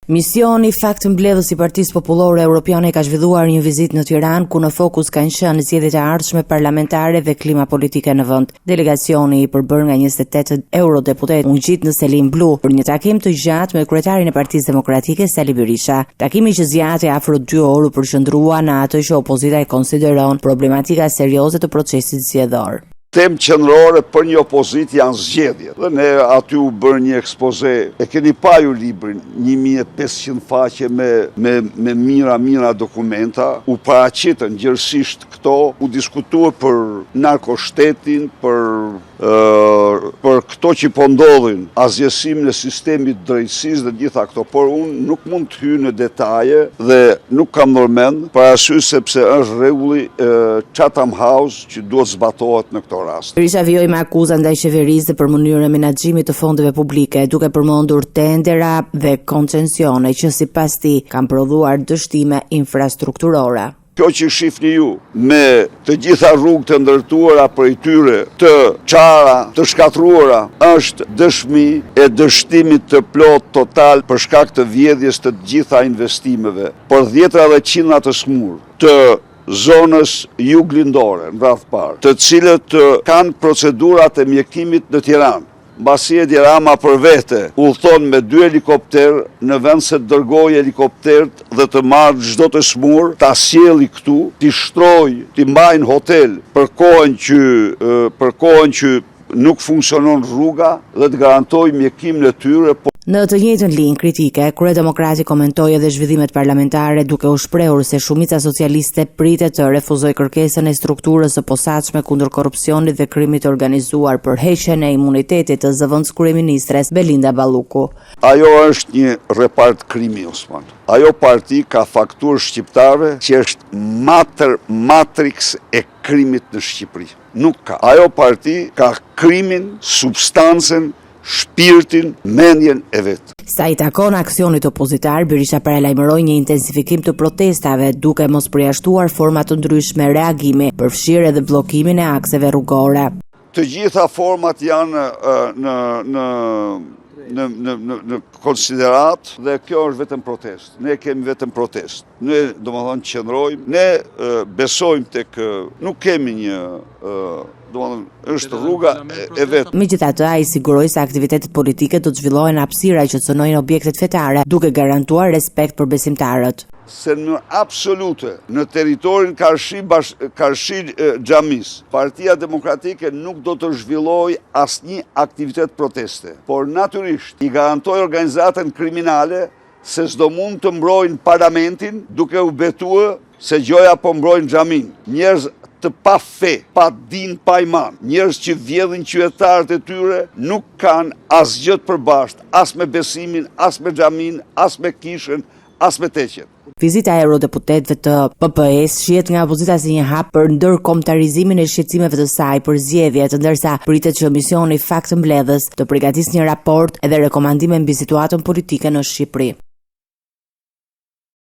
Misioni Faktëmbledhës i Partisë Popullore Europiane ka zhvilluar një vizitë në Tiranë ku në fokus kanë qenë zgjedhjet e ardhshme parlamentare dhe klima politike në vend. Delegacioni i përbër nga 28 eurodeputet u ngjit në Selim Blu për një takim të gjatë me kryetarin e Partisë Demokratike Sali Berisha. Takimi që zgjati afro 2 orë u përqendrua në atë që opozita e konsideron problematika serioze të procesit zgjedhor. Temë qendrore për një opozit janë zgjedhjet. Dhe ne aty u bërë një ekspoze. E keni pa ju librin 1500 faqe me mira dokumenta. U paraqitën gjërësisht këto, u diskutuar për narkoshtetin, për këto që po ndodhin, azjesimin e sistemit drejtësisë dhe gjitha këto, por unë nuk mund të hyj në detaje dhe nuk kam ndërmend, për arsye sepse është rregulli Chatham House që duhet zbatohet në këto raste. Berisha vijoi me akuza ndaj qeverisë për mënyrën e menaxhimit të fondeve publike, duke përmendur tendera dhe koncesione që sipas tij kanë prodhuar dështime infrastrukturore. Kjo që shifni ju, me të gjitha rrugë të ndërtuara për i tyre, të çara, të shkatruara, është dëshmi e dështimit të plot total për shkak të vjedhjes të gjitha investimeve, për dhjetra dhe qindra të smur, të zonës juglindore, në radhë parë, të cilët kanë procedurat e mjekimit në Tiranë. Mbasi Edi Rama për vete udhton me 2 helikopter në vend se të dërgoj helikoptert dhe të marrë çdo të smur, ta sjelli këtu, t'i shtroj, t'i mbajnë hotel për kohën që nuk funksionon rruga dhe të garantoj mjekimin e tyre. Në të njëjtën linjë kritike, Kryedemokrati komentoi edhe zhvillimet parlamentare duke u shprehur se shumica socialiste pritet të refuzoj kërkesën e strukturës së posaçme kundër korrupsionit dhe krimit të organizuar për heqjen e imunitetit të zëvendës kryeministres Belinda Balluku. Ajo është një repart krimi, Osman. Ajo parti ka fakturë shqiptarëve që është matrix e krimit në Shqipëri. Nuk ka. Ajo parti ka krimin, substancën, shpirtin, mendjen e vetë. Sa i takon aksionit opozitar, Berisha paralajmëroi një intensifikim të protestave, duke mos përjashtuar forma të ndryshme reagimi, përfshirë edhe bllokimin e akseve rrugore. Të gjitha format janë në konsiderat dhe kjo është vetëm protest. Ne kemi vetëm protest. Ne domethënë qëndrojmë, ne besojmë tek nuk kemi një është rruga e vetë. Megjithatë, ai siguroi se aktivitetet politike do të zhvillohen hapësira që cënojnë objektet fetare, duke garantuar respekt për besimtarët. Se në absolute, në teritorin Karshi Xhamis, Partia Demokratike nuk do të zhvilloj asnjë aktivitet proteste, por natyrisht i garantoj organizatën kriminale se s'do mund të mbrojnë parlamentin duke u betuar se gjoja po mbrojnë Xhamin. Njerëz të pa fe, pa din, pa iman. Njerëz që vjedhin qytetarët e tyre nuk kanë asgjë të përbashkët, as me besimin, as me Xhamin, as me kishën, as me teqen. Vizita e eurodeputetëve të PPS shihet nga opozita si një hap për ndërkombëtarizimin e shqetësimeve të saj për zgjedhjet, ndërsa pritet që misioni Faktëmbledhës të përgatisë një raport edhe rekomandime mbi situatën politike në Shqipëri.